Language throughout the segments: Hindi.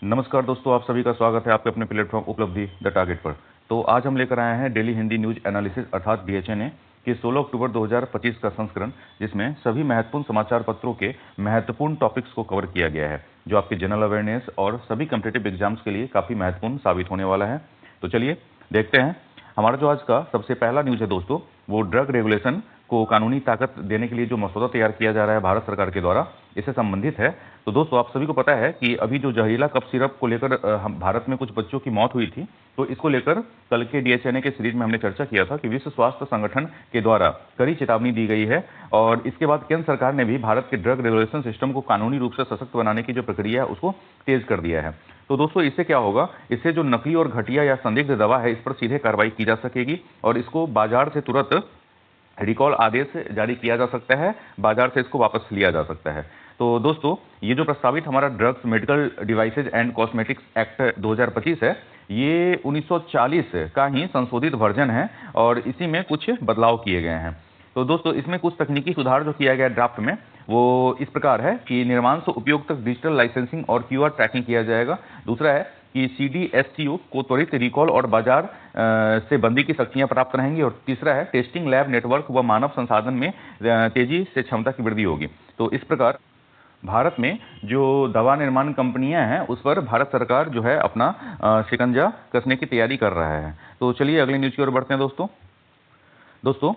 नमस्कार दोस्तों, आप सभी का स्वागत है आपके अपने प्लेटफॉर्म उपलब्धि द टारगेट पर। तो आज हम लेकर आए हैं डेली हिंदी न्यूज एनालिसिस अर्थात DHNA के 16 अक्टूबर 2025 का संस्करण, जिसमें सभी महत्वपूर्ण समाचार पत्रों के महत्वपूर्ण टॉपिक्स को कवर किया गया है, जो आपके जनरल अवेयरनेस और सभी कॉम्पिटिटिव एग्जाम्स के लिए काफ़ी महत्वपूर्ण साबित होने वाला है। तो चलिए देखते हैं। हमारा जो आज का सबसे पहला न्यूज है दोस्तों, वो ड्रग रेगुलेशन को कानूनी ताकत देने के लिए जो मसौदा तैयार किया जा रहा है भारत सरकार के द्वारा, इससे संबंधित है। तो दोस्तों, आप सभी को पता है कि अभी जो जहरीला कफ सिरप को लेकर हम भारत में कुछ बच्चों की मौत हुई थी, तो इसको लेकर कल के DHNA के सीरीज में हमने चर्चा किया था कि विश्व स्वास्थ्य संगठन के द्वारा कड़ी चेतावनी दी गई है और इसके बाद केंद्र सरकार ने भी भारत के ड्रग रेगुलेशन सिस्टम को कानूनी रूप से सशक्त बनाने की जो प्रक्रिया है उसको तेज कर दिया है। तो दोस्तों, इससे क्या होगा, इससे जो नकली और घटिया या संदिग्ध दवा है, इस पर सीधे कार्रवाई की जा सकेगी और इसको बाजार से तुरंत रिकॉल आदेश जारी किया जा सकता है, बाजार से इसको वापस लिया जा सकता है। तो दोस्तों, ये जो प्रस्तावित हमारा drugs medical devices and cosmetics act 2025 है, ये 1940 का ही संशोधित वर्जन है और इसी में कुछ बदलाव किए गए हैं। तो दोस्तों, इसमें कुछ तकनीकी सुधार जो किया गया ड्राफ्ट में, वो इस प्रकार है कि निर्माण से उपयोग तक डिजिटल लाइसेंसिंग और QR ट्रैकिंग किया जाएगा। दूसरा है कि CDSCO को त्वरित रिकॉल और बाजार से बंदी की शक्तियां प्राप्त रहेंगी और तीसरा है टेस्टिंग लैब नेटवर्क व मानव संसाधन में तेजी से क्षमता की वृद्धि होगी। तो इस प्रकार भारत में जो दवा निर्माण कंपनियां हैं, उस पर भारत सरकार जो है अपना शिकंजा कसने की तैयारी कर रहा है। तो चलिए अगली न्यूज की ओर बढ़ते हैं दोस्तों,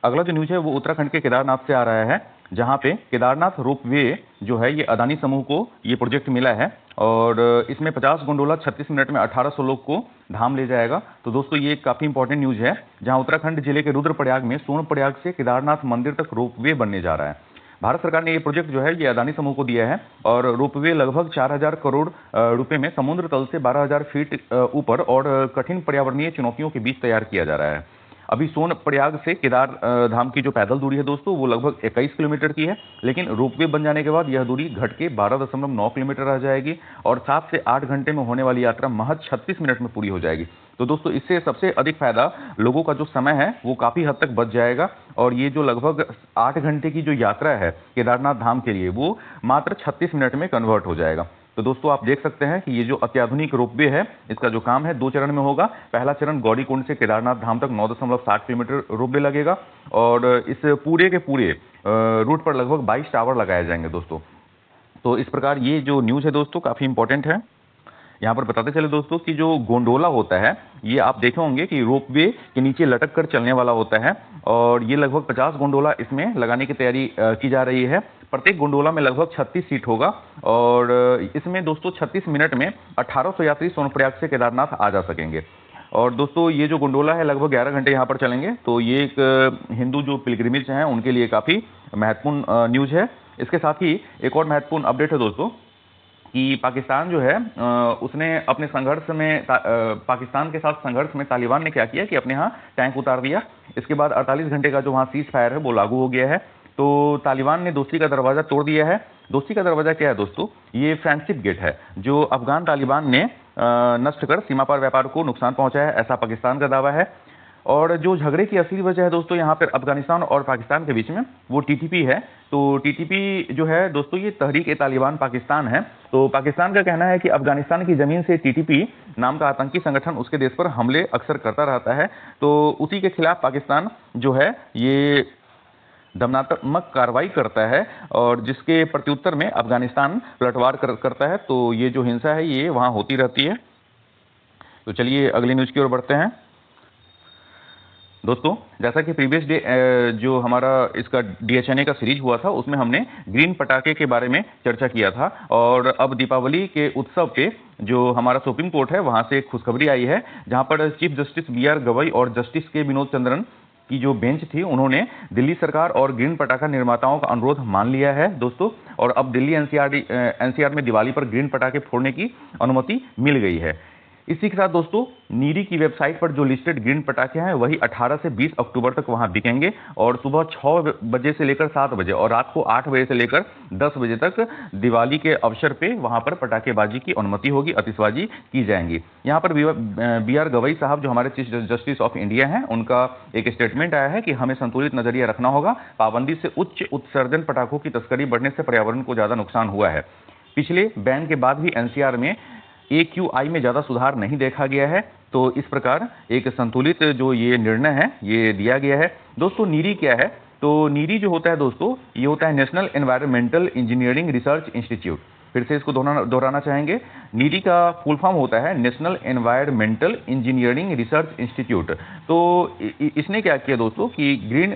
अगला जो न्यूज है वो उत्तराखंड के केदारनाथ से आ रहा है, जहां पे केदारनाथ रोपवे जो है ये अदानी समूह को ये प्रोजेक्ट मिला है और इसमें 50 गोंडोला 36 मिनट में 1800 लोग को धाम ले जाएगा। तो दोस्तों, ये काफी इंपॉर्टेंट न्यूज है, जहां उत्तराखंड जिले के रुद्रप्रयाग में सोनप्रयाग से केदारनाथ मंदिर तक रोपवे बनने जा रहा है। भारत सरकार ने ये प्रोजेक्ट जो है ये अदानी समूह को दिया है और रोपवे लगभग 4000 करोड़ रुपए में समुद्र तल से 12000 फीट ऊपर और कठिन पर्यावरणीय चुनौतियों के बीच तैयार किया जा रहा है। अभी सोनप्रयाग से केदार धाम की जो पैदल दूरी है दोस्तों, वो लगभग 21 किलोमीटर की है, लेकिन रोपवे बन जाने के बाद यह दूरी घट के 12.9 किलोमीटर रह जाएगी और 7 से 8 घंटे में होने वाली यात्रा महज 36 मिनट में पूरी हो जाएगी। तो दोस्तों, इससे सबसे अधिक फायदा लोगों का जो समय है वो काफी हद तक बच जाएगा और ये जो लगभग 8 घंटे की जो यात्रा है केदारनाथ धाम के लिए, वो मात्र 36 मिनट में कन्वर्ट हो जाएगा। तो दोस्तों, आप देख सकते हैं कि ये जो अत्याधुनिक रोपवे है, इसका जो काम है 2 चरण में होगा। पहला चरण गौरीकुंड से केदारनाथ धाम तक 9.7 किलोमीटर रोपवे लगेगा और इस पूरे के पूरे रूट पर लगभग 22 टावर लगाए जाएंगे दोस्तों। तो इस प्रकार ये जो न्यूज है दोस्तों काफी इंपॉर्टेंट है। यहाँ पर बताते चले दोस्तों कि जो गोंडोला होता है, ये आप देखे होंगे कि रोपवे के नीचे लटक कर चलने वाला होता है और ये लगभग 50 गोंडोला इसमें लगाने की तैयारी की जा रही है। प्रत्येक गोंडोला में लगभग 36 सीट होगा और इसमें दोस्तों 36 मिनट में 1800 यात्री सोनप्रयाग से केदारनाथ आ जा सकेंगे। और दोस्तों, ये जो गोंडोला है लगभग 11 घंटे यहाँ पर चलेंगे, तो ये एक हिंदू जो पिलग्रिमेज हैं उनके लिए काफ़ी महत्वपूर्ण न्यूज है। इसके साथ ही एक और महत्वपूर्ण अपडेट है दोस्तों कि पाकिस्तान जो है उसने अपने संघर्ष में पाकिस्तान के साथ संघर्ष में तालिबान ने क्या किया कि अपने यहाँ टैंक उतार दिया। इसके बाद 48 घंटे का जो वहाँ सीज फायर है वो लागू हो गया है। तो तालिबान ने दोस्ती का दरवाजा तोड़ दिया है। दोस्ती का दरवाजा क्या है दोस्तों, ये फ्रेंडशिप गेट है जो अफगान तालिबान ने नष्ट कर सीमा पार व्यापार को नुकसान पहुंचाया है, ऐसा पाकिस्तान का दावा है। और जो झगड़े की असली वजह है दोस्तों यहाँ पर अफगानिस्तान और पाकिस्तान के बीच में, वो TTP है। तो TTP जो है दोस्तों, ये तहरीक-ए-तालिबान पाकिस्तान है। तो पाकिस्तान का कहना है कि अफगानिस्तान की जमीन से TTP नाम का आतंकी संगठन उसके देश पर हमले अक्सर करता रहता है। तो उसी के खिलाफ पाकिस्तान जो है ये दमनात्मक कार्रवाई करता है और जिसके प्रत्युत्तर में अफगानिस्तान पलटवार करता है। तो ये जो हिंसा है ये वहाँ होती रहती है। तो चलिए अगली न्यूज की ओर बढ़ते हैं दोस्तों। जैसा कि प्रीवियस डे जो हमारा इसका DHNA का सीरीज हुआ था, उसमें हमने ग्रीन पटाखे के बारे में चर्चा किया था और अब दीपावली के उत्सव पे जो हमारा सुप्रीम कोर्ट है वहां से एक खुशखबरी आई है, जहां पर चीफ जस्टिस BR गवई और जस्टिस के विनोद चंद्रन की जो बेंच थी, उन्होंने दिल्ली सरकार और ग्रीन पटाखा निर्माताओं का अनुरोध मान लिया है दोस्तों। और अब दिल्ली NCR में दिवाली पर ग्रीन पटाखे फोड़ने की अनुमति मिल गई है। इसी के साथ दोस्तों, नीरी की वेबसाइट पर जो लिस्टेड ग्रीन पटाखे हैं वही 18 से 20 अक्टूबर तक वहां बिकेंगे और सुबह 6 बजे से लेकर 7 बजे और रात को 8 बजे से लेकर 10 बजे तक दिवाली के अवसर पे वहां पर पटाखेबाजी की अनुमति होगी, आतिशबाजी की जाएंगी। यहाँ पर BR गवई साहब जो हमारे चीफ जस्टिस ऑफ इंडिया हैं, उनका एक स्टेटमेंट आया है कि हमें संतुलित नजरिया रखना होगा। पाबंदी से उच्च उत्सर्जन पटाखों की तस्करी बढ़ने से पर्यावरण को ज्यादा नुकसान हुआ है। पिछले बैन के बाद भी NCR में AQI में ज़्यादा सुधार नहीं देखा गया है। तो इस प्रकार एक संतुलित जो ये निर्णय है ये दिया गया है। दोस्तों नीरी क्या है? तो नीरी जो होता है दोस्तों, ये होता है national environmental engineering research institute. फिर से इसको दोहराना चाहेंगे, नीरी का फुल फॉर्म होता है national environmental engineering research institute. तो इसने क्या किया दोस्तों कि ग्रीन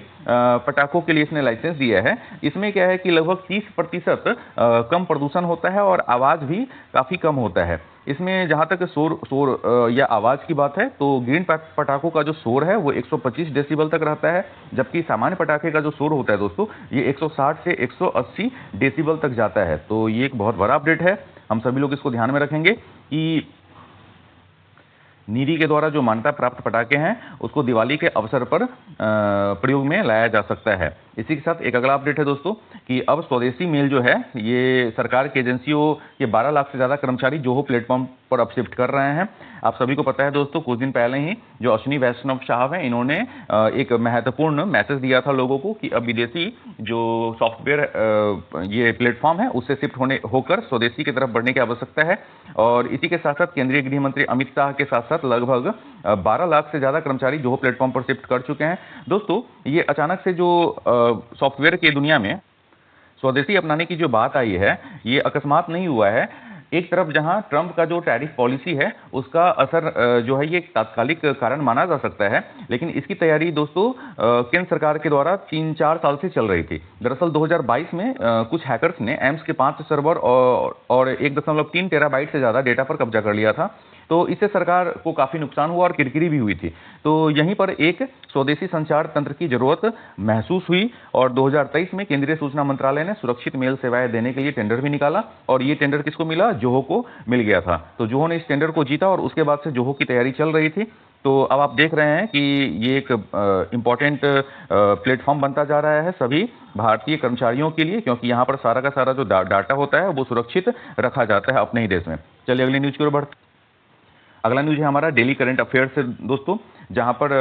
पटाखों के लिए इसने लाइसेंस दिया है। इसमें क्या है कि लगभग 30% कम प्रदूषण होता है और आवाज़ भी काफ़ी कम होता है। इसमें जहाँ तक शोर या आवाज़ की बात है, तो ग्रीन पटाखों का जो शोर है वो 125 डेसिबल तक रहता है, जबकि सामान्य पटाखे का जो शोर होता है दोस्तों, ये 160 से 180 डेसिबल तक जाता है। तो ये एक बहुत बड़ा अपडेट है, हम सभी लोग इसको ध्यान में रखेंगे कि नीरी के द्वारा जो मान्यता प्राप्त पटाखे हैं उसको दिवाली के अवसर पर प्रयोग में लाया जा सकता है। इसी के साथ एक अगला अपडेट है दोस्तों कि अब स्वदेशी मेल जो है ये सरकार की एजेंसियों के 12 लाख से ज़्यादा कर्मचारी जोहो प्लेटफॉर्म पर अब शिफ्ट कर रहे हैं। आप सभी को पता है दोस्तों, कुछ दिन पहले ही जो अश्विनी वैष्णव साहब हैं, इन्होंने एक महत्वपूर्ण मैसेज दिया था लोगों को कि अब विदेशी जो सॉफ्टवेयर ये प्लेटफॉर्म है उससे शिफ्ट होकर स्वदेशी की तरफ बढ़ने की आवश्यकता है। और इसी के साथ साथ केंद्रीय गृह मंत्री अमित शाह के साथ साथ लगभग 12 लाख से ज़्यादा कर्मचारी जोहो प्लेटफॉर्म पर शिफ्ट कर चुके हैं। दोस्तों ये अचानक से जो सॉफ्टवेयर की दुनिया में स्वदेशी अपनाने की जो बात आई है, ये अकस्मात नहीं हुआ है। एक तरफ जहां ट्रंप का जो टैरिफ पॉलिसी है उसका असर जो है ये एक तात्कालिक कारण माना जा सकता है, लेकिन इसकी तैयारी दोस्तों केंद्र सरकार के द्वारा 3-4 साल से चल रही थी। दरअसल 2022 में कुछ हैकर्स ने एम्स के 5 सर्वर और 1.3 टेराबाइट से ज़्यादा डेटा पर कब्जा कर लिया था। तो इससे सरकार को काफ़ी नुकसान हुआ और किरकिरी भी हुई थी। तो यहीं पर एक स्वदेशी संचार तंत्र की जरूरत महसूस हुई और 2023 में केंद्रीय सूचना मंत्रालय ने सुरक्षित मेल सेवाएं देने के लिए टेंडर भी निकाला और ये टेंडर किसको मिला? जोहो को मिल गया था। तो जोहो ने इस टेंडर को जीता और उसके बाद से जोहो की तैयारी चल रही थी। तो अब आप देख रहे हैं कि ये एक इम्पॉर्टेंट प्लेटफॉर्म बनता जा रहा है सभी भारतीय कर्मचारियों के लिए, क्योंकि यहाँ पर सारा का सारा जो डाटा होता है वो सुरक्षित रखा जाता है अपने ही देश में। चलिए अगली न्यूज की ओर बढ़ते। अगला न्यूज है हमारा डेली करंट अफेयर्स से दोस्तों, जहां पर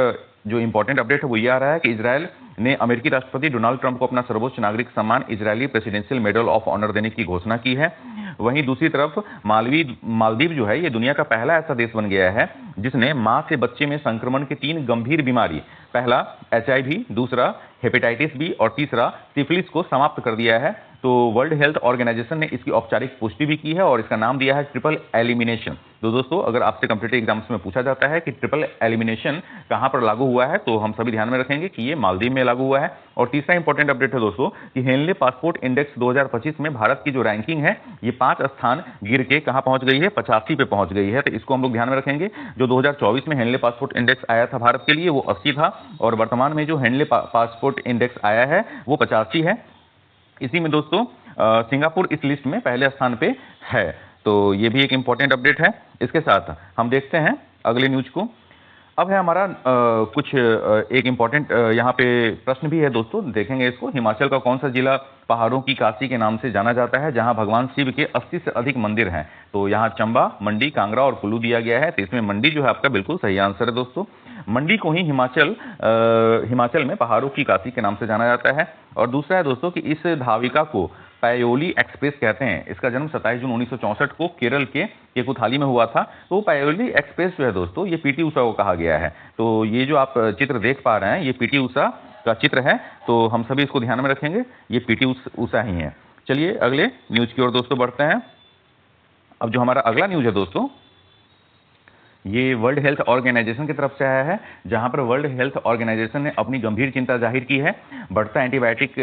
जो इंपॉर्टेंट अपडेट है वो ये आ रहा है कि इजरायल ने अमेरिकी राष्ट्रपति डोनाल्ड ट्रंप को अपना सर्वोच्च नागरिक सम्मान Israeli presidential medal of honour देने की घोषणा की है। वहीं दूसरी तरफ मालदीव जो है ये दुनिया का पहला ऐसा देश बन गया है जिसने मां से बच्चे में संक्रमण की 3 गंभीर बीमारी, पहला HIV, दूसरा हेपेटाइटिस बी और तीसरा सिफिलिस को समाप्त कर दिया है। तो वर्ल्ड हेल्थ ऑर्गेनाइजेशन ने इसकी औपचारिक पुष्टि भी की है और इसका नाम दिया है ट्रिपल एलिमिनेशन। तो दोस्तों अगर आपसे कॉम्पिटिटिव एग्जाम्स में पूछा जाता है कि ट्रिपल एलिमिनेशन कहां पर लागू हुआ है, तो हम सभी ध्यान में रखेंगे कि ये मालदीव में लागू हुआ है। और तीसरा इंपॉर्टेंट अपडेट है दोस्तों कि हेनले पासपोर्ट इंडेक्स 2025 में भारत की जो रैंकिंग है ये 5 स्थान गिर के कहां पहुंच गई है? 85 पे पहुंच गई है। तो इसको हम लोग ध्यान में रखेंगे। जो 2024 में हेनले पासपोर्ट इंडेक्स आया था भारत के लिए वो 80 था और वर्तमान में जो हेनले पासपोर्ट इंडेक्स आया है वो 85 है। इसी में दोस्तों सिंगापुर इस लिस्ट में पहले स्थान पे है। तो ये भी एक इंपॉर्टेंट अपडेट है। इसके साथ हम देखते हैं अगले न्यूज को। अब है हमारा एक इंपॉर्टेंट यहाँ पे प्रश्न भी है दोस्तों, देखेंगे इसको। हिमाचल का कौन सा जिला पहाड़ों की काशी के नाम से जाना जाता है, जहां भगवान शिव के 80 से अधिक मंदिर हैं? तो यहाँ चंबा, मंडी, कांगड़ा और कुल्लू दिया गया है। तो इसमें मंडी जो है आपका बिल्कुल सही आंसर है दोस्तों। मंडी को ही हिमाचल में पहाड़ों की काशी के नाम से जाना जाता है। और दूसरा है दोस्तों कि इस धाविका को पायोली एक्सप्रेस कहते हैं। इसका जन्म 27 जून 1964 को केरल के केकुथाली में हुआ था। तो पायोली एक्सप्रेस जो है दोस्तों ये पीटी उषा को कहा गया है। तो ये जो आप चित्र देख पा रहे हैं ये पीटी उषा का चित्र है। तो हम सभी इसको ध्यान में रखेंगे, ये पीटी उषा ही है। चलिए अगले न्यूज की ओर दोस्तों बढ़ते हैं। अब जो हमारा अगला न्यूज है दोस्तों ये वर्ल्ड हेल्थ ऑर्गेनाइजेशन की तरफ से आया है, जहां पर वर्ल्ड हेल्थ ऑर्गेनाइजेशन ने अपनी गंभीर चिंता जाहिर की है बढ़ता एंटीबायोटिक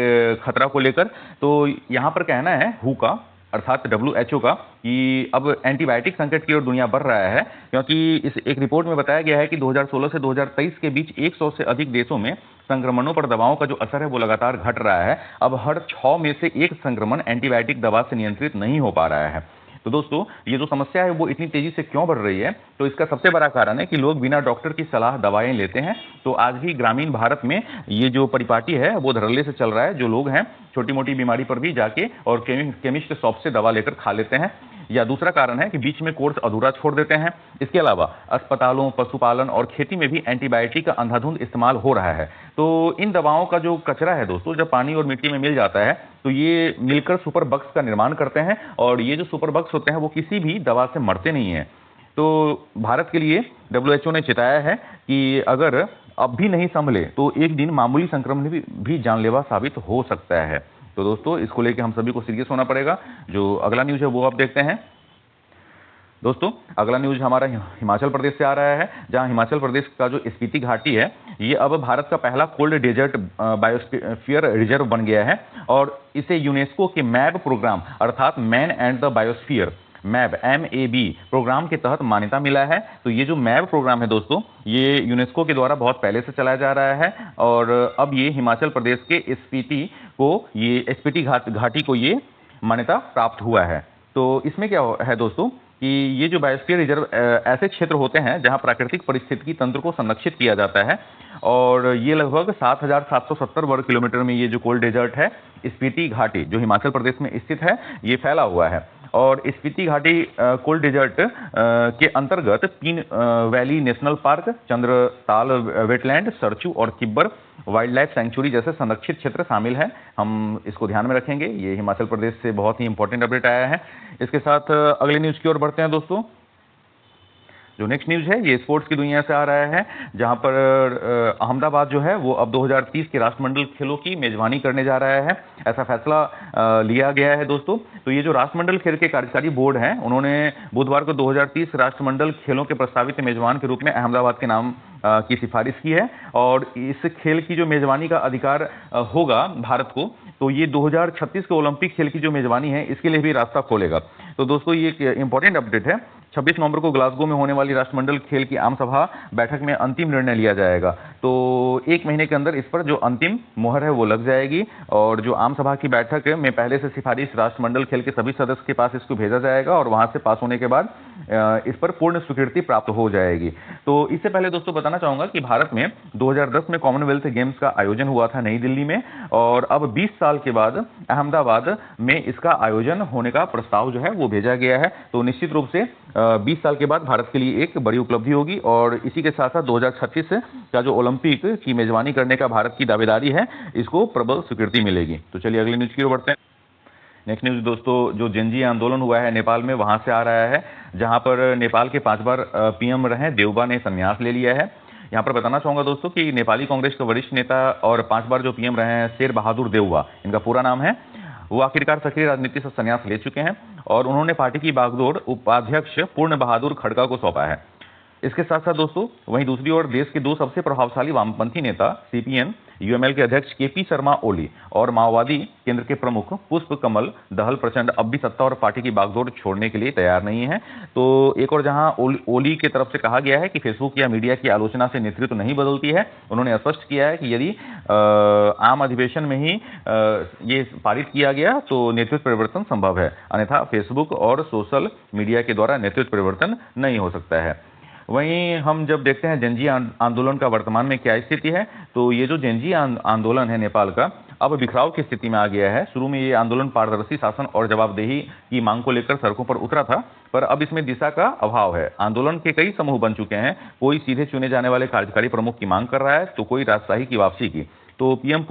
खतरा को लेकर। तो यहां पर कहना है WHO का अर्थात WHO का कि अब एंटीबायोटिक संकट की ओर दुनिया बढ़ रहा है, क्योंकि इस एक रिपोर्ट में बताया गया है कि 2016 से 2023 के बीच 100 से अधिक देशों में संक्रमणों पर दवाओं का जो असर है वो लगातार घट रहा है। अब हर 6 में से 1 संक्रमण एंटीबायोटिक दवा से नियंत्रित नहीं हो पा रहा है। तो दोस्तों ये जो समस्या है वो इतनी तेजी से क्यों बढ़ रही है? तो इसका सबसे बड़ा कारण है कि लोग बिना डॉक्टर की सलाह दवाएं लेते हैं। तो आज भी ग्रामीण भारत में ये जो परिपाटी है वो धड़ल्ले से चल रहा है। जो लोग हैं छोटी मोटी बीमारी पर भी जाके और केमिस्ट शॉप से दवा लेकर खा लेते हैं। या दूसरा कारण है कि बीच में कोर्स अधूरा छोड़ देते हैं। इसके अलावा अस्पतालों, पशुपालन और खेती में भी एंटीबायोटिक का अंधाधुंध इस्तेमाल हो रहा है। तो इन दवाओं का जो कचरा है दोस्तों, जब पानी और मिट्टी में मिल जाता है तो ये मिलकर सुपर बग्स का निर्माण करते हैं, और ये जो सुपर बग्स होते हैं वो किसी भी दवा से मरते नहीं हैं। तो भारत के लिए WHO ने चेताया है कि अगर अब भी नहीं संभले तो एक दिन मामूली संक्रमण भी जानलेवा साबित हो सकता है। तो दोस्तों, इसको लेकर हम सभी को सीरियस होना पड़ेगा। जो अगला न्यूज है वो आप देखते हैं। दोस्तों, अगला न्यूज हमारा हिमाचल प्रदेश से आ रहा है, जहां हिमाचल प्रदेश का जो स्पीति घाटी है ये अब भारत का पहला कोल्ड डेजर्ट बायोस्फीयर रिजर्व बन गया है, और इसे यूनेस्को के मैब प्रोग्राम अर्थात मैन एंड द बायोस्फीयर मैब MAB प्रोग्राम के तहत मान्यता मिला है। तो ये जो मैब प्रोग्राम है दोस्तों, ये यूनेस्को के द्वारा बहुत पहले से चलाया जा रहा है, और अब ये हिमाचल प्रदेश के स्पीति घाटी को ये मान्यता प्राप्त हुआ है। तो इसमें क्या है दोस्तों कि ये जो बायोस्फीयर रिजर्व ऐसे क्षेत्र होते हैं जहां प्राकृतिक पारिस्थितिकी तंत्र को संरक्षित किया जाता है, और ये लगभग 7,770 वर्ग किलोमीटर में ये जो कोल्ड डेजर्ट है स्पीति घाटी जो हिमाचल प्रदेश में स्थित है ये फैला हुआ है। और स्पीति घाटी कोल्ड डेजर्ट के अंतर्गत Pin valley national park, Chandratal wetland, Sarchu और किब्बर वाइल्ड लाइफ सेंचुरी जैसे संरक्षित क्षेत्र शामिल हैं। हम इसको ध्यान में रखेंगे। ये हिमाचल प्रदेश से बहुत ही इंपॉर्टेंट अपडेट आया है। इसके साथ अगले न्यूज की ओर बढ़ते हैं दोस्तों। जो नेक्स्ट न्यूज है ये स्पोर्ट्स की दुनिया से आ रहा है, जहां पर अहमदाबाद जो है वो अब 2030 के राष्ट्रमंडल खेलों की मेजबानी करने जा रहा है। ऐसा फैसला लिया गया है दोस्तों। तो ये जो राष्ट्रमंडल खेल के कार्यकारी बोर्ड है, उन्होंने बुधवार को 2030 राष्ट्रमंडल खेलों के प्रस्तावित मेजबान के रूप में अहमदाबाद के नाम की सिफारिश की है, और इस खेल की जो मेजबानी का अधिकार होगा भारत को, तो ये 2036 के ओलंपिक खेल की जो मेजबानी है इसके लिए भी रास्ता खोलेगा। तो दोस्तों, ये एक इंपॉर्टेंट अपडेट है। 26 नवंबर को ग्लासगो में होने वाली राष्ट्रमंडल खेल की आम सभा बैठक में अंतिम निर्णय लिया जाएगा। तो एक महीने के अंदर इस पर जो अंतिम मोहर है वो लग जाएगी, और जो आम सभा की बैठक में पहले से सिफारिश राष्ट्रमंडल खेल के सभी सदस्य के पास इसको भेजा जाएगा, और वहां से पास होने के बाद इस पर पूर्ण स्वीकृति प्राप्त हो जाएगी। तो इससे पहले दोस्तों बताना चाहूंगा कि भारत में 2010 में कॉमनवेल्थ गेम्स का आयोजन हुआ था नई दिल्ली में, और अब 20 साल के बाद अहमदाबाद में इसका आयोजन होने का प्रस्ताव जो है वो भेजा गया है। तो निश्चित रूप से 20 साल के बाद भारत के लिए एक बड़ी उपलब्धि होगी, और इसी के साथ साथ 2036 का जो ओलंपिक की मेजबानी करने का भारत की दावेदारी है इसको प्रबल स्वीकृति मिलेगी। तो चलिए अगली न्यूज की ओर बढ़ते हैं। नेक्स्ट न्यूज दोस्तों, जो जेनजी आंदोलन हुआ है नेपाल में, वहां से आ रहा है, जहां पर नेपाल के 5 बार PM रहे देउबा ने संन्यास ले लिया है। यहाँ पर बताना चाहूंगा दोस्तों कि नेपाली कांग्रेस के वरिष्ठ नेता और 5 बार जो PM रहे हैं शेर बहादुर देउबा, इनका पूरा नाम है, वो आखिरकार सक्रिय राजनीति से संन्यास ले चुके हैं, और उन्होंने पार्टी की बागडोर उपाध्यक्ष पूर्ण बहादुर खड़का को सौंपा है। इसके साथ साथ दोस्तों, वहीं दूसरी ओर देश के 2 सबसे प्रभावशाली वामपंथी नेता CPN UML के अध्यक्ष KP शर्मा ओली और माओवादी केंद्र के प्रमुख पुष्प कमल दहल प्रचंड अब भी सत्ता और पार्टी की बागडोर छोड़ने के लिए तैयार नहीं है। तो एक और जहां ओली की तरफ से कहा गया है कि फेसबुक या मीडिया की आलोचना से नेतृत्व नहीं बदलती है, उन्होंने स्पष्ट किया है कि यदि आम अधिवेशन में ही ये पारित किया गया तो नेतृत्व परिवर्तन संभव है, अन्यथा फेसबुक और सोशल मीडिया के द्वारा नेतृत्व परिवर्तन नहीं हो सकता है। वहीं हम जब देखते हैं जेनजी आंदोलन का वर्तमान में क्या स्थिति है, तो ये जो जेनजी आंदोलन है नेपाल का, अब बिखराव की स्थिति में आ गया है। शुरू में ये आंदोलन पारदर्शी शासन और जवाबदेही की मांग को लेकर सड़कों पर उतरा था, पर अब इसमें दिशा का अभाव है। आंदोलन के कई समूह बन चुके हैं, कोई सीधे चुने जाने वाले कार्यकारी प्रमुख की मांग कर रहा है, तो कोई राजशाही की वापसी की। तो PM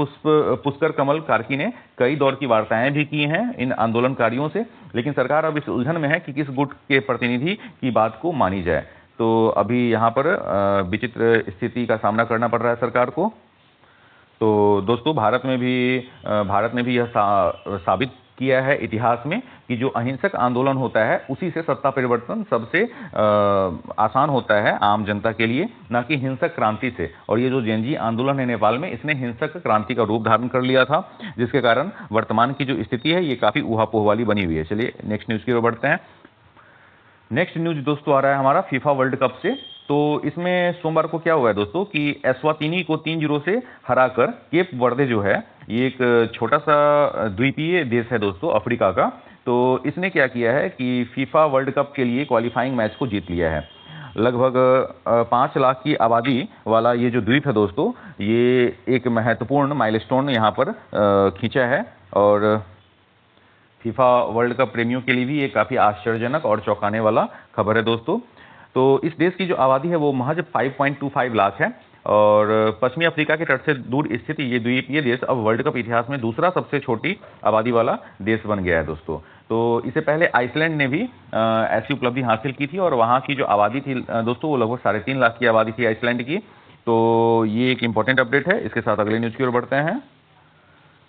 पुष्कर कमल कार्की ने कई दौर की वार्ताएं भी की हैं इन आंदोलनकारियों से, लेकिन सरकार अब इस उलझन में है कि किस गुट के प्रतिनिधि की बात को मानी जाए। तो अभी यहाँ पर विचित्र स्थिति का सामना करना पड़ रहा है सरकार को। तो दोस्तों, भारत ने भी यह साबित किया है इतिहास में कि जो अहिंसक आंदोलन होता है उसी से सत्ता परिवर्तन सबसे आसान होता है आम जनता के लिए, ना कि हिंसक क्रांति से। और ये जो जेनजी आंदोलन है नेपाल में, इसने हिंसक क्रांति का रूप धारण कर लिया था, जिसके कारण वर्तमान की जो स्थिति है ये काफी ऊहापोह वाली बनी हुई है। चलिए नेक्स्ट न्यूज की ओर बढ़ते हैं। नेक्स्ट न्यूज दोस्तों आ रहा है हमारा फीफा वर्ल्ड कप से। तो इसमें सोमवार को क्या हुआ है दोस्तों कि एस्वातिनी को 3-0 से हराकर केप वर्दे जो है, ये एक छोटा सा द्वीपीय देश है दोस्तों अफ्रीका का, तो इसने क्या किया है कि फीफा वर्ल्ड कप के लिए क्वालिफाइंग मैच को जीत लिया है। लगभग 5 लाख की आबादी वाला ये जो द्वीप है दोस्तों, ये एक महत्वपूर्ण माइलस्टोन यहाँ पर खींचा है। और फीफा वर्ल्ड कप प्रेमियों के लिए भी ये काफ़ी आश्चर्यजनक और चौंकाने वाला खबर है दोस्तों। तो इस देश की जो आबादी है वो महज 5.25 लाख है और पश्चिमी अफ्रीका के तट से दूर स्थित ये द्वीपीय देश अब वर्ल्ड कप इतिहास में दूसरा सबसे छोटी आबादी वाला देश बन गया है दोस्तों। तो इससे पहले आइसलैंड ने भी ऐसी उपलब्धि हासिल की थी और वहाँ की जो आबादी थी दोस्तों वो लगभग 3.5 लाख की आबादी थी आइसलैंड की। तो ये एक इंपॉर्टेंट अपडेट है। इसके साथ अगले न्यूज़ की ओर बढ़ते हैं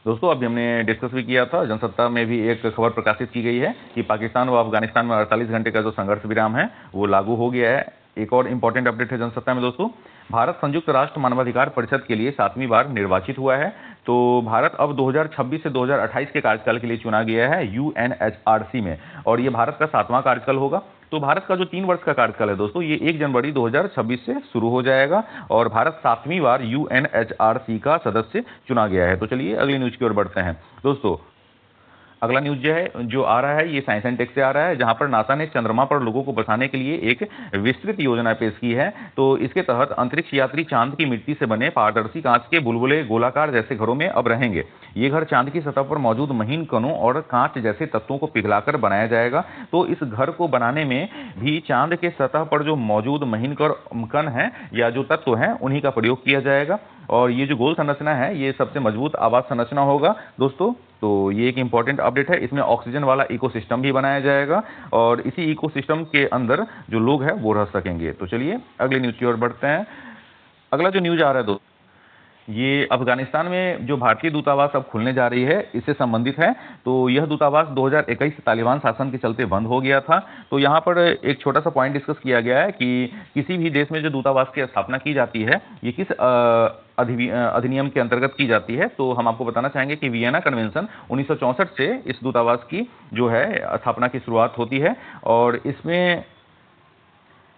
दोस्तों। अभी हमने डिस्कस भी किया था, जनसत्ता में भी एक खबर प्रकाशित की गई है कि पाकिस्तान व अफगानिस्तान में 48 घंटे का जो संघर्ष विराम है वो लागू हो गया है। एक और इंपॉर्टेंट अपडेट है जनसत्ता में दोस्तों, भारत संयुक्त राष्ट्र मानवाधिकार परिषद के लिए 7वीं बार निर्वाचित हुआ है। तो भारत अब 2026 से 2028 के कार्यकाल के लिए चुना गया है UNHRC में और ये भारत का 7वां कार्यकाल होगा। तो भारत का जो 3 वर्ष का कार्यकाल है दोस्तों ये 1 जनवरी 2026 से शुरू हो जाएगा और भारत 7वीं बार UNHRC का सदस्य चुना गया है। तो चलिए अगली न्यूज की ओर बढ़ते हैं दोस्तों। अगला न्यूज जो आ रहा है ये साइंस एंड टेक से आ रहा है, जहां पर नासा ने चंद्रमा पर लोगों को बसाने के लिए एक विस्तृत योजना पेश की है। तो इसके तहत अंतरिक्ष यात्री चांद की मिट्टी से बने पारदर्शी कांच के बुलबुले गोलाकार जैसे घरों में अब रहेंगे। ये घर चांद की सतह पर मौजूद महीन कणों और कांच जैसे तत्वों को पिघलाकर बनाया जाएगा। तो इस घर को बनाने में भी चांद के सतह पर जो मौजूद महीन कण है या जो तत्व हैं उन्हीं का प्रयोग किया जाएगा और ये जो गोल संरचना है ये सबसे मजबूत आवास संरचना होगा दोस्तों। तो ये एक इंपॉर्टेंट अपडेट है। इसमें ऑक्सीजन वाला इकोसिस्टम भी बनाया जाएगा और इसी इकोसिस्टम के अंदर जो लोग हैं वो रह सकेंगे। तो चलिए अगले न्यूज की ओर बढ़ते हैं। अगला जो न्यूज आ रहा है दोस्तों ये अफगानिस्तान में जो भारतीय दूतावास अब खुलने जा रही है इससे संबंधित है। तो यह दूतावास 2021 से तालिबान शासन के चलते बंद हो गया था। तो यहाँ पर एक छोटा सा पॉइंट डिस्कस किया गया है कि किसी भी देश में जो दूतावास की स्थापना की जाती है ये किस अधिनियम के अंतर्गत की जाती है। तो हम आपको बताना चाहेंगे कि वियना कन्वेंशन 1964 से इस दूतावास की जो है स्थापना की शुरुआत होती है और इसमें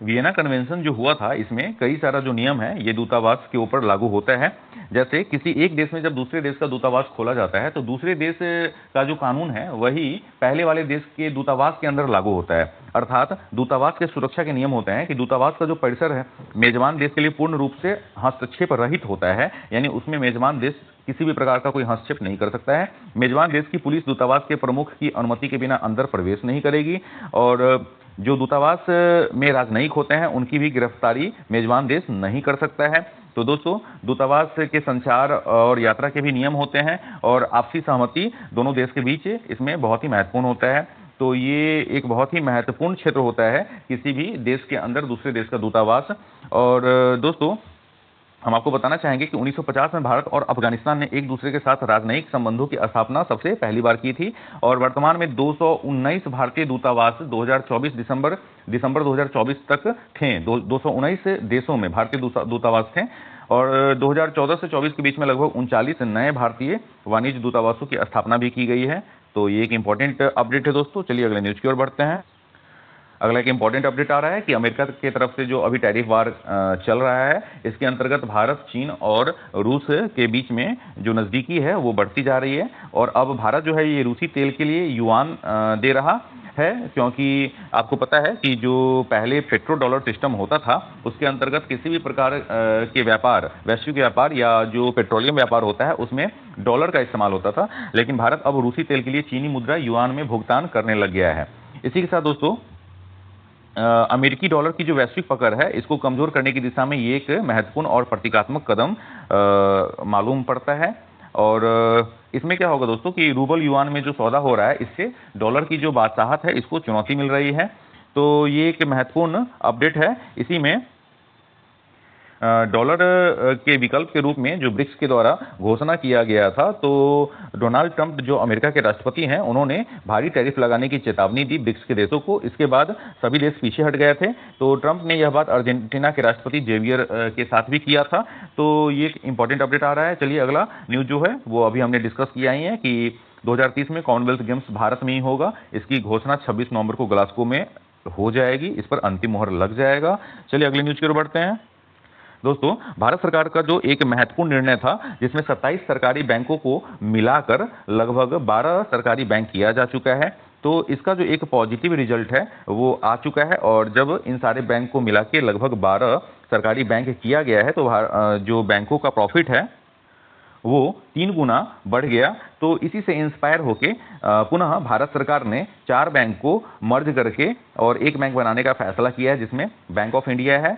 वियना कन्वेंशन जो हुआ था इसमें कई सारा जो नियम है ये दूतावास के ऊपर लागू होता है। जैसे किसी एक देश में जब दूसरे देश का दूतावास खोला जाता है तो दूसरे देश का जो कानून है वही पहले वाले देश के दूतावास के अंदर लागू होता है। अर्थात दूतावास के सुरक्षा के नियम होते हैं कि दूतावास का जो परिसर है मेजबान देश के लिए पूर्ण रूप से हस्तक्षेप रहित होता है, यानी उसमें मेजबान देश किसी भी प्रकार का कोई हस्तक्षेप नहीं कर सकता है। मेजबान देश की पुलिस दूतावास के प्रमुख की अनुमति के बिना अंदर प्रवेश नहीं करेगी और जो दूतावास में राजनयिक होते हैं उनकी भी गिरफ्तारी मेजबान देश नहीं कर सकता है। तो दोस्तों दूतावास के संचार और यात्रा के भी नियम होते हैं और आपसी सहमति दोनों देश के बीच इसमें बहुत ही महत्वपूर्ण होता है। तो ये एक बहुत ही महत्वपूर्ण क्षेत्र होता है किसी भी देश के अंदर दूसरे देश का दूतावास। और दोस्तों हम आपको बताना चाहेंगे कि 1950 में भारत और अफगानिस्तान ने एक दूसरे के साथ राजनयिक संबंधों की स्थापना सबसे पहली बार की थी और वर्तमान में 219 भारतीय दूतावास 2024 दिसंबर 2024 तक थे। 219 देशों में भारतीय दूतावास थे और 2014 से 24 के बीच में लगभग 39 नए भारतीय वाणिज्य दूतावासों की स्थापना भी की गई है। तो ये एक इंपॉर्टेंट अपडेट है दोस्तों। चलिए अगले न्यूज की ओर बढ़ते हैं। अगला एक इंपॉर्टेंट अपडेट आ रहा है कि अमेरिका की तरफ से जो अभी टैरिफ वार चल रहा है इसके अंतर्गत भारत, चीन और रूस के बीच में जो नज़दीकी है वो बढ़ती जा रही है और अब भारत जो है ये रूसी तेल के लिए युआन दे रहा है, क्योंकि आपको पता है कि जो पहले पेट्रो डॉलर सिस्टम होता था उसके अंतर्गत किसी भी प्रकार के व्यापार, वैश्विक व्यापार या जो पेट्रोलियम व्यापार होता है उसमें डॉलर का इस्तेमाल होता था, लेकिन भारत अब रूसी तेल के लिए चीनी मुद्रा युआन में भुगतान करने लग गया है। इसी के साथ दोस्तों अमेरिकी डॉलर की जो वैश्विक पकड़ है इसको कमजोर करने की दिशा में ये एक महत्वपूर्ण और प्रतीकात्मक कदम मालूम पड़ता है। और इसमें क्या होगा दोस्तों कि रूबल युआन में जो सौदा हो रहा है इससे डॉलर की जो बादशाहत है इसको चुनौती मिल रही है। तो ये एक महत्वपूर्ण अपडेट है। इसी में डॉलर के विकल्प के रूप में जो ब्रिक्स के द्वारा घोषणा किया गया था, तो डोनाल्ड ट्रंप जो अमेरिका के राष्ट्रपति हैं उन्होंने भारी टैरिफ लगाने की चेतावनी दी ब्रिक्स के देशों को। इसके बाद सभी देश पीछे हट गए थे। तो ट्रंप ने यह बात अर्जेंटीना के राष्ट्रपति जेवियर के साथ भी किया था। तो ये एक इंपॉर्टेंट अपडेट आ रहा है। चलिए अगला न्यूज जो है वो अभी हमने डिस्कस किया ही है कि 2030 में कॉमनवेल्थ गेम्स भारत में ही होगा। इसकी घोषणा 26 नवंबर को ग्लासगो में हो जाएगी, इस पर अंतिम मुहर लग जाएगा। चलिए अगली न्यूज की ओर बढ़ते हैं। दोस्तों भारत सरकार का जो एक महत्वपूर्ण निर्णय था जिसमें 27 सरकारी बैंकों को मिलाकर लगभग 12 सरकारी बैंक किया जा चुका है, तो इसका जो एक पॉजिटिव रिजल्ट है वो आ चुका है और जब इन सारे बैंक को मिला के लगभग 12 सरकारी बैंक किया गया है तो जो बैंकों का प्रॉफिट है वो 3 गुना बढ़ गया तो इसी से इंस्पायर होके पुनः भारत सरकार ने 4 बैंक को मर्ज करके और एक बैंक बनाने का फैसला किया है, जिसमें बैंक ऑफ इंडिया है,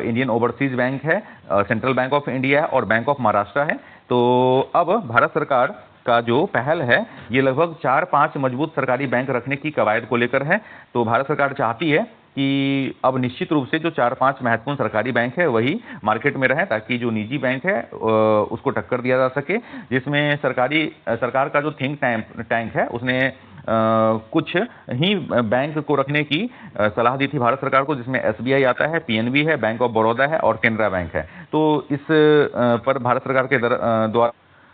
इंडियन ओवरसीज बैंक है, सेंट्रल बैंक ऑफ इंडिया है और बैंक ऑफ महाराष्ट्र है। तो अब भारत सरकार का जो पहल है ये लगभग 4-5 मजबूत सरकारी बैंक रखने की कवायद को लेकर है। तो भारत सरकार चाहती है कि अब निश्चित रूप से जो 4-5 महत्वपूर्ण सरकारी बैंक है वही मार्केट में रहें, ताकि जो निजी बैंक है उसको टक्कर दिया जा सके। जिसमें सरकार का जो थिंक टैंक है उसने कुछ ही बैंक को रखने की सलाह दी थी भारत सरकार को, जिसमें एसबीआई आता है, पीएनबी है, बैंक ऑफ बड़ौदा है और केनरा बैंक है। तो इस पर भारत सरकार के द्वारा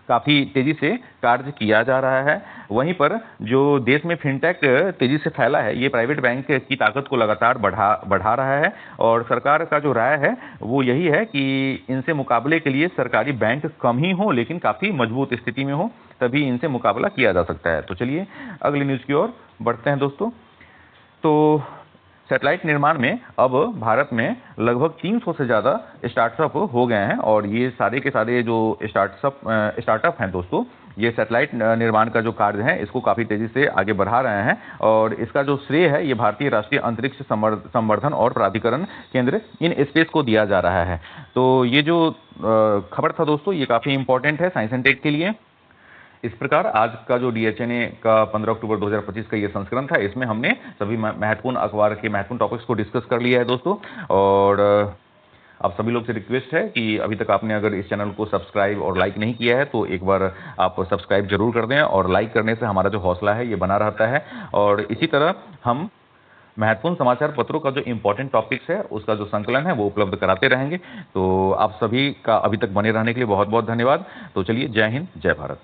काफ़ी तेज़ी से कार्य किया जा रहा है। वहीं पर जो देश में फिनटेक तेज़ी से फैला है, ये प्राइवेट बैंक की ताकत को लगातार बढ़ा रहा है और सरकार का जो राय है वो यही है कि इनसे मुकाबले के लिए सरकारी बैंक कम ही हो लेकिन काफ़ी मजबूत स्थिति में हो, तभी इनसे मुकाबला किया जा सकता है। तो चलिए अगली न्यूज़ की ओर बढ़ते हैं दोस्तों। तो सैटेलाइट निर्माण में अब भारत में लगभग 300 से ज़्यादा स्टार्टअप हो गए हैं और ये सारे के सारे जो स्टार्टअप हैं दोस्तों, ये सैटेलाइट निर्माण का जो कार्य है इसको काफ़ी तेज़ी से आगे बढ़ा रहे हैं और इसका जो श्रेय है ये भारतीय राष्ट्रीय अंतरिक्ष संवर्धन और प्राधिकरण केंद्र इन स्पेस को दिया जा रहा है। तो ये जो खबर था दोस्तों ये काफ़ी इंपॉर्टेंट है साइंस एंड टेक के लिए। इस प्रकार आज का जो डीएचएनए का 15 अक्टूबर 2025 का ये संस्करण था, इसमें हमने सभी महत्वपूर्ण अखबार के महत्वपूर्ण टॉपिक्स को डिस्कस कर लिया है दोस्तों। और आप सभी लोग से रिक्वेस्ट है कि अभी तक आपने अगर इस चैनल को सब्सक्राइब और लाइक नहीं किया है तो एक बार आप सब्सक्राइब जरूर कर दें, और लाइक करने से हमारा जो हौसला है ये बना रहता है। और इसी तरह हम महत्वपूर्ण समाचार पत्रों का जो इंपॉर्टेंट टॉपिक्स है उसका जो संकलन है वो उपलब्ध कराते रहेंगे। तो आप सभी का अभी तक बने रहने के लिए बहुत बहुत धन्यवाद। तो चलिए, जय हिंद, जय भारत।